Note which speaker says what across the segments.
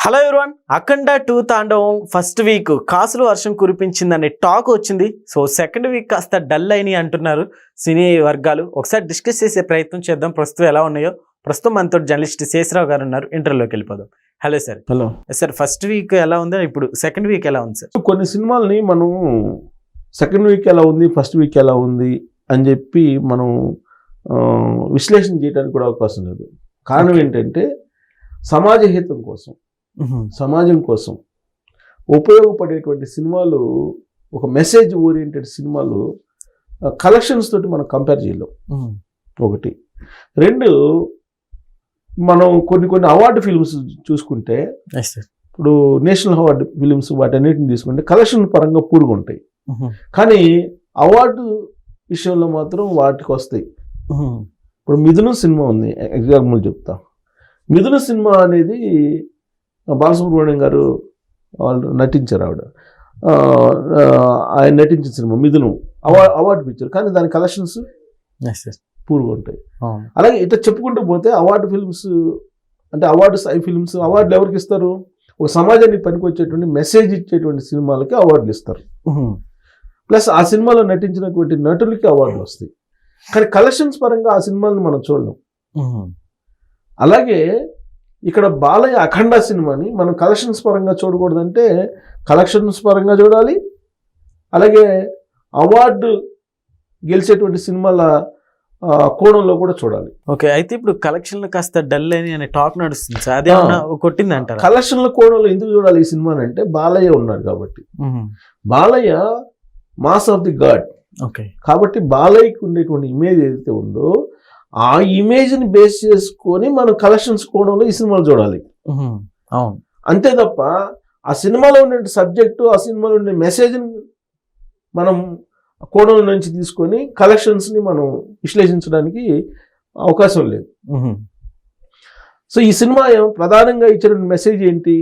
Speaker 1: Hello everyone, అఖండ 2 తాండవం first week కాసులు వర్షం కురిపించిందనే టాక్ వచ్చింది. సో సెకండ్ వీక్ కాస్త డల్ అయినాయి అంటున్నారు సినీ వర్గాలు. ఒకసారి డిస్కస్ చేసే ప్రయత్నం చేద్దాం ప్రస్తుతం ఎలా ఉన్నాయో. ప్రస్తుతం మనతో జర్నలిస్ట్ శేషరావు గారు ఉన్నారు, ఇంటర్వ్యూలోకి వెళ్ళిపోదాం. Hello sir.
Speaker 2: Hello
Speaker 1: sir, first week ఎలా ఉంది, ఇప్పుడు సెకండ్ వీక్ ఎలా ఉంది సార్?
Speaker 2: కొన్ని సినిమాలని మనం సెకండ్ వీక్ ఎలా ఉంది, ఫస్ట్ వీక్ ఎలా ఉంది అని చెప్పి మనం విశ్లేషణ చేయడానికి కూడా అవకాశం లేదు. కారణం ఏంటంటే సమాజ హితం కోసం, సమాజం కోసం ఉపయోగపడేటువంటి సినిమాలు, ఒక మెసేజ్ ఓరియంటెడ్ సినిమాలు కలెక్షన్స్ తోటి మనం కంపేర్ చేయలేం. ఒకటి. రెండు, మనం కొన్ని అవార్డు ఫిల్మ్స్ చూసుకుంటే, ఇప్పుడు నేషనల్ అవార్డు ఫిలిమ్స్ వాటన్నిటిని తీసుకుంటే కలెక్షన్ పరంగా పూర్గా ఉంటాయి, కానీ అవార్డు విషయంలో మాత్రం వాటికి వస్తాయి. ఇప్పుడు మిథున సినిమా ఉంది, ఎగ్జాంపుల్ చెప్తా. మిథున సినిమా అనేది బాలసుబ్రహ్మణ్యం గారు వాళ్ళు నటించారు, ఆయన నటించిన సినిమా మిథునం అవార్డు పిక్చర్, కానీ దాని కలెక్షన్స్ పూర్గా ఉంటాయి. అలాగే ఇట్లా చెప్పుకుంటూ పోతే అవార్డు ఫిల్మ్స్ అంటే అవార్డు స్థాయి ఫిల్మ్స్, అవార్డులు ఎవరికి ఇస్తారు? ఒక సమాజానికి పనికొచ్చేటువంటి మెసేజ్ ఇచ్చేటువంటి సినిమాలకి అవార్డులు ఇస్తారు. ప్లస్ ఆ సినిమాలో నటించినటువంటి నటులకి అవార్డులు వస్తాయి, కానీ కలెక్షన్స్ పరంగా ఆ సినిమాలను మనం చూడలేం. అలాగే ఇక్కడ బాలయ్య అఖండ సినిమాని మనం కలెక్షన్స్ పరంగా చూడకూడదంటే కలెక్షన్స్ పరంగా చూడాలి, అలాగే అవార్డు గెలిచేటువంటి సినిమాల కోణంలో కూడా చూడాలి.
Speaker 1: ఓకే, అయితే ఇప్పుడు కలెక్షన్లు కాస్త డల్ అని అనే టాక్ నడుస్తుంది సార్, అదేమన్నా కొట్టింది అంటారా?
Speaker 2: కలెక్షన్ల కోణంలో ఎందుకు చూడాలి ఈ సినిమాని అంటే, బాలయ్య ఉన్నాడు కాబట్టి. Balayya mass of the God.
Speaker 1: Okay, కాబట్టి
Speaker 2: బాలయ్యకి ఉండేటువంటి ఇమేజ్ ఏదైతే ఉందో ఆ ఇమేజ్ని బేస్ చేసుకొని మనం కలెక్షన్స్ కోణంలో ఈ సినిమాలు చూడాలి.
Speaker 1: అవును,
Speaker 2: అంతే తప్ప ఆ సినిమాలో ఉండే సబ్జెక్టు, ఆ సినిమాలో ఉండే మెసేజ్ని మనం కోణం నుంచి తీసుకొని కలెక్షన్స్ని మనం విశ్లేషించడానికి అవకాశం లేదు. సో ఈ సినిమా ప్రధానంగా ఇచ్చిన మెసేజ్ ఏంటి?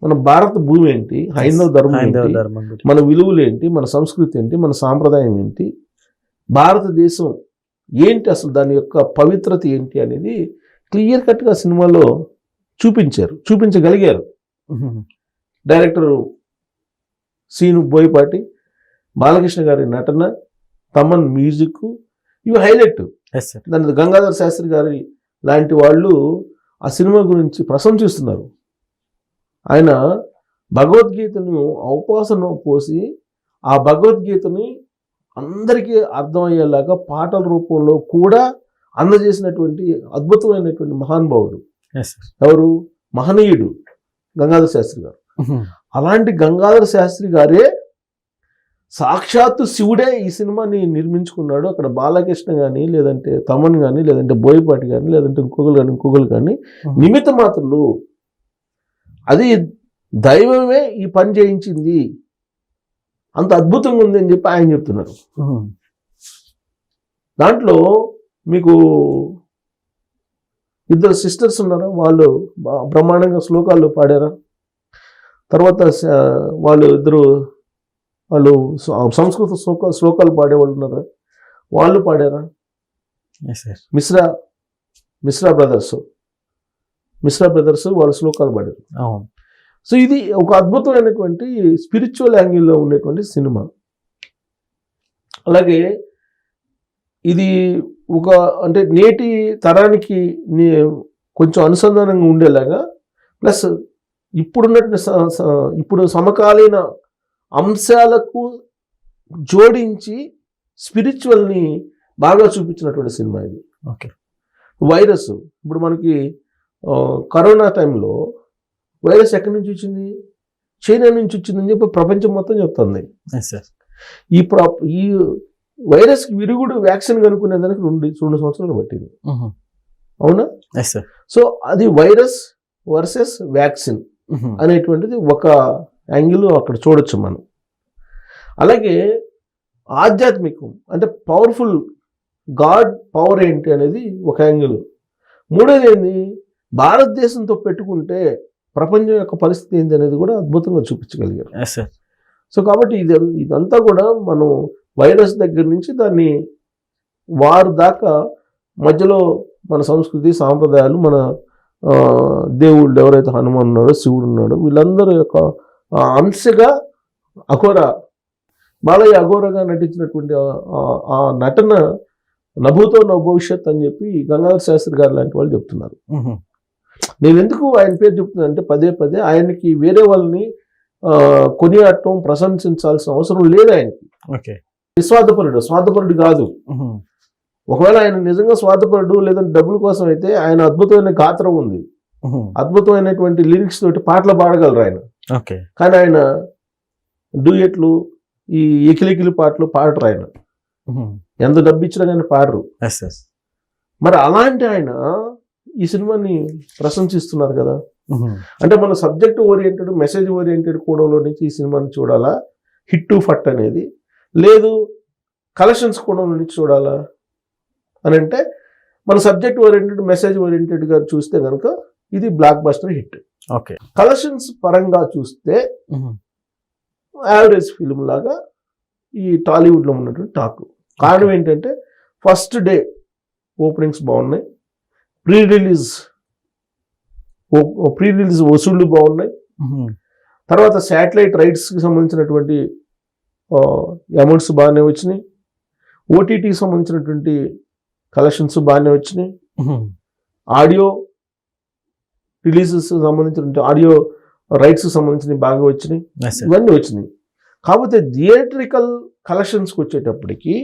Speaker 2: మన భారత భూమి ఏంటి, హైందవ ధర్మం ఏంటి, మన విలువలు ఏంటి, మన సంస్కృతి ఏంటి, మన సాంప్రదాయం ఏంటి, భారతదేశం ఏంటి, అసలు దాని యొక్క పవిత్రత ఏంటి అనేది క్లియర్ కట్గా సినిమాలో చూపించగలిగారు. డైరెక్టర్ సీను బోయపాటి, బాలకృష్ణ గారి నటన, తమన్ మ్యూజిక్, ఇవి హైలైట్. దాని గంగాధర శాస్త్రి గారి లాంటి వాళ్ళు ఆ సినిమా గురించి ప్రశంసిస్తున్నారు. ఆయన భగవద్గీతను ఔపాసన పోసి ఆ భగవద్గీతని అందరికీ అర్థమయ్యేలాగా పాటల రూపంలో కూడా అందజేసినటువంటి అద్భుతమైనటువంటి మహానుభావుడు ఎవరు? మహనీయుడు గంగాధర శాస్త్రి గారు. అలాంటి గంగాధర శాస్త్రి గారే సాక్షాత్తు శివుడే ఈ సినిమాని నిర్మించుకున్నాడు. అక్కడ బాలకృష్ణ కానీ, లేదంటే తమన్ కానీ, లేదంటే బోయపాటి కానీ, లేదంటే ఇంకొకరు కానీ నిమిత్త మాత్రులు. అది దైవమే ఈ పని చేయించింది, అంత అద్భుతంగా ఉంది అని చెప్పి ఆయన చెప్తున్నారు. దాంట్లో మీకు ఇద్దరు సిస్టర్స్ ఉన్నారా, వాళ్ళు బ్రహ్మాండంగా శ్లోకాలు పాడారా? తర్వాత వాళ్ళు సంస్కృత శ్లోకాలు పాడేవాళ్ళు ఉన్నారా, వాళ్ళు పాడారా? మిశ్రా బ్రదర్స్ వాళ్ళు శ్లోకాలు పాడారు. సో ఇది ఒక అద్భుతమైనటువంటి స్పిరిచువల్ యాంగిల్లో ఉండేటువంటి సినిమా. అలాగే ఇది ఒక అంటే నేటి తరానికి కొంచెం అనుసంధానంగా ఉండేలాగా, ప్లస్ ఇప్పుడు సమకాలీన అంశాలకు జోడించి స్పిరిచువల్ని బాగా చూపించినటువంటి సినిమా ఇది.
Speaker 1: ఓకే,
Speaker 2: వైరస్ ఇప్పుడు మనకి కరోనా టైంలో వైరస్ ఎక్కడి నుంచి వచ్చింది? చైనా నుంచి వచ్చిందని చెప్పి ప్రపంచం మొత్తం చెప్తుంది. ఈ వైరస్కి విరుగుడు వ్యాక్సిన్ కనుక్కునేదానికి రెండు సంవత్సరాలు పట్టింది. అవునా? సో అది వైరస్ వర్సెస్ వ్యాక్సిన్ అనేటువంటిది ఒక యాంగిల్ అక్కడ చూడొచ్చు మనం. అలాగే ఆధ్యాత్మికం అంటే పవర్ఫుల్ గాడ్ పవర్ ఏంటి అనేది ఒక యాంగిల్. మూడోది ఏంది, భారతదేశంతో పెట్టుకుంటే ప్రపంచం యొక్క పరిస్థితి ఏంటి అనేది కూడా అద్భుతంగా చూపించగలిగారు. సో కాబట్టి ఇదంతా కూడా మనం వైరస్ దగ్గర నుంచి దాన్ని వారు దాకా మధ్యలో మన సంస్కృతి సాంప్రదాయాలు, మన దేవుళ్ళు ఎవరైతే హనుమాన్ ఉన్నాడో, శివుడు ఉన్నాడో, వీళ్ళందరూ యొక్క అంశగా అఘోర బాలయ్య అఘోరగా నటించినటువంటి ఆ నటన నభూతో నో భవిష్యత్ అని చెప్పి గంగాధర శాస్త్రి గారు లాంటి వాళ్ళు చెప్తున్నారు. నేను ఎందుకు ఆయన పేరు చెప్తున్నాను అంటే పదే పదే ఆయనకి వేరే వాళ్ళని కొనియాడటం, ప్రశంసించాల్సిన అవసరం లేదు ఆయనకి. స్వార్థపరుడు కాదు. ఒకవేళ ఆయన నిజంగా స్వార్థపరుడు లేదంటే డబ్బుల కోసం అయితే ఆయన అద్భుతమైన గాత్రం ఉంది, అద్భుతమైనటువంటి లిరిక్స్ తోటి పాటలు పాడగలరు ఆయన. కానీ ఆయన డూయెట్లు, ఈ ఎకిలికిలి పాటలు పాడరు ఆయన. ఎంత డబ్బు ఇచ్చినా కానీ పాడరు. మరి అలాంటి ఆయన ఈ సినిమాని ప్రశంసిస్తున్నారు కదా. అంటే మన సబ్జెక్ట్ ఓరియంటెడ్, మెసేజ్ ఓరియంటెడ్ కోణంలో నుంచి ఈ సినిమాని చూడాలా, హిట్ టు ఫట్ అనేది, లేదు కలెక్షన్స్ కోణంలో నుంచి చూడాలా అని అంటే మన సబ్జెక్ట్ ఓరియంటెడ్, మెసేజ్ ఓరియంటెడ్గా చూస్తే కనుక ఇది బ్లాక్ బస్టర్ హిట్. కలెక్షన్స్ పరంగా చూస్తే యావరేజ్ ఫిల్మ్ లాగా ఈ టాలీవుడ్లో ఉన్నటువంటి టాక్. కారణం ఏంటంటే ఫస్ట్ డే ఓపెనింగ్స్ బాగున్నాయి, ప్రీ రిలీజ్ వసూళ్లు బాగున్నాయి, తర్వాత శాటిలైట్ రైట్స్కి సంబంధించినటువంటి అమౌంట్స్ బాగానే వచ్చినాయి, ఓటీటీకి సంబంధించినటువంటి కలెక్షన్స్ బాగానే వచ్చినాయి, ఆడియో రిలీజెస్ సంబంధించినటువంటి ఆడియో రైట్స్ సంబంధించినవి బాగా వచ్చినాయి, ఇవన్నీ వచ్చినాయి. కాకపోతే థియేట్రికల్ కలెక్షన్స్కి వచ్చేటప్పటికి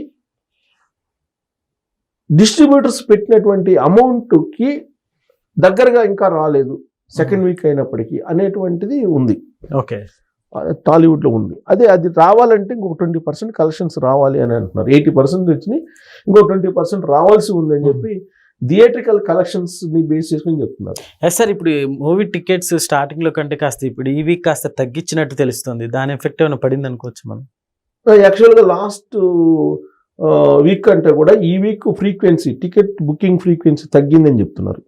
Speaker 2: డిస్ట్రిబ్యూటర్స్ పెట్టినటువంటి అమౌంట్కి దగ్గరగా ఇంకా రాలేదు సెకండ్ వీక్ అయినప్పటికీ అనేటువంటిది ఉంది. టాలీవుడ్లో ఉంది. అది రావాలంటే ఇంకొక 20% కలెక్షన్స్ రావాలి అని అంటున్నారు. 80% వచ్చినాయి, ఇంకో 20% రావాల్సి ఉందని చెప్పి థియేట్రికల్ కలెక్షన్స్ ని బేస్ చేసుకుని చెప్తున్నారు.
Speaker 1: సార్, ఇప్పుడు మూవీ టికెట్స్ స్టార్టింగ్ లో కంటే కాస్త ఇప్పుడు ఈ వీక్ కాస్త తగ్గించినట్టు తెలుస్తుంది. దాని ఎఫెక్ట్ ఏమైనా పడింది అనుకోవచ్చు మనం?
Speaker 2: యాక్చువల్గా లాస్ట్ వీక్ అంటే కూడా ఈ week frequency, ticket booking frequency తగ్గిందని చెప్తున్నారు.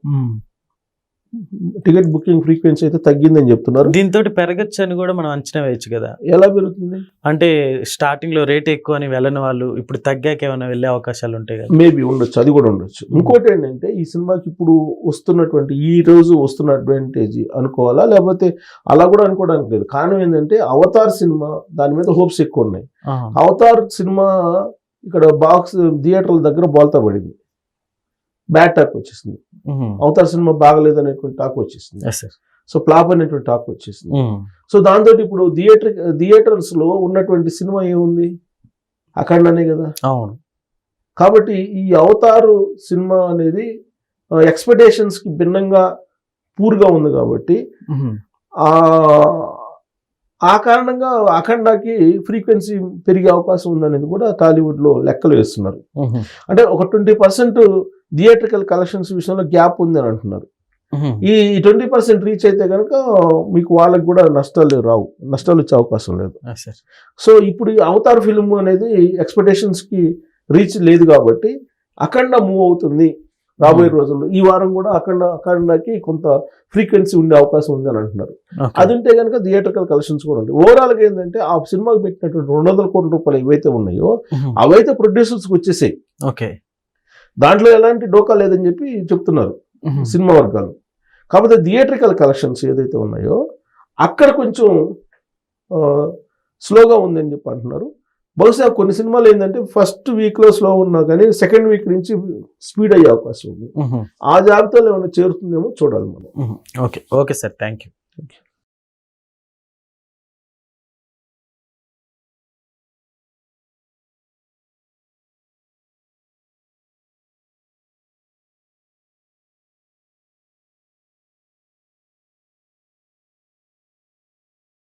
Speaker 2: టికెట్ బుకింగ్ ఫ్రీక్వెన్సీ అయితే తగ్గిందని చెప్తున్నారు.
Speaker 1: దీంతో పెరగచ్చు అని కూడా మనం అంచనా వేయచ్చు కదా.
Speaker 2: ఎలా పెరుగుతుంది
Speaker 1: అంటే స్టార్టింగ్ లో రేట్ ఎక్కువ అని వెళ్ళని వాళ్ళు ఇప్పుడు తగ్గాక ఏమైనా వెళ్ళే అవకాశాలు ఉంటాయి కదా?
Speaker 2: మేబీ ఉండొచ్చు, అది కూడా ఉండొచ్చు. ఇంకోటి ఏంటంటే ఈ సినిమాకి ఇప్పుడు వస్తున్నటువంటి ఈ రోజు వస్తున్న అడ్వాంటేజ్ అనుకోవాలా, లేకపోతే అలా కూడా అనుకోవడానికి లేదు. కారణం ఏంటంటే అవతార్ సినిమా దాని మీద హోప్స్ ఎక్కువ ఉన్నాయి. అవతార్ సినిమా ఇక్కడ బాక్స్ థియేటర్ల దగ్గర బోల్తా పడింది, బ్యాడ్ టాక్ వచ్చేసింది. అవతార్ సినిమా బాగలేదు అనేటువంటి టాక్ వచ్చేసింది, సో ఫ్లాప్ అనేటువంటి టాక్ వచ్చేసింది. సో దాంతో ఇప్పుడు థియేటర్స్ లో ఉన్నటువంటి సినిమా ఏముంది, అఖండనే కదా.
Speaker 1: అవును.
Speaker 2: కాబట్టి ఈ అవతారు సినిమా అనేది ఎక్స్పెక్టేషన్స్ కి భిన్నంగా పూర్గా ఉంది కాబట్టి ఆ కారణంగా అఖండాకి ఫ్రీక్వెన్సీ పెరిగే అవకాశం ఉందనేది కూడా టాలీవుడ్ లో లెక్కలు వేస్తున్నారు. అంటే ఒక 20% థియేట్రికల్ కలెక్షన్స్ విషయంలో గ్యాప్ ఉంది అని అంటున్నారు. ఈ 20% రీచ్ అయితే కనుక మీకు వాళ్ళకి కూడా నష్టాలు వచ్చే అవకాశం లేదు. సో ఇప్పుడు ఈ అవతార్ ఫిల్మ్ అనేది ఎక్స్పెక్టేషన్స్ కి రీచ్ లేదు కాబట్టి అఖండ మూవ్ అవుతుంది రాబోయే రోజుల్లో. ఈ వారం కూడా అఖండకి కొంత ఫ్రీక్వెన్సీ ఉండే అవకాశం ఉంది అని అంటున్నారు. అది ఉంటే కనుక థియేట్రికల్ కలెక్షన్స్ కూడా ఉంటాయి. ఓవరాల్ గా ఏంటంటే ఆ సినిమాకి పెట్టినటువంటి 200 కోట్ల రూపాయలు ఏవైతే ఉన్నాయో అవైతే ప్రొడ్యూసర్స్కి వచ్చేసాయి. దాంట్లో ఎలాంటి డోకా లేదని చెప్పి చెప్తున్నారు సినిమా వర్గాలు. కాకపోతే థియేట్రికల్ కలెక్షన్స్ ఏదైతే ఉన్నాయో అక్కడ కొంచెం స్లోగా ఉందని చెప్పి అంటున్నారు. బహుశా కొన్ని సినిమాలు ఏంటంటే ఫస్ట్ వీక్ లో స్లో ఉన్నా కానీ సెకండ్ వీక్ నుంచి స్పీడ్ అయ్యే అవకాశం ఉంది. ఆ జాబితాలో ఏమైనా చేరుతుందేమో చూడాలి మనం.
Speaker 1: Okay sir, thank you.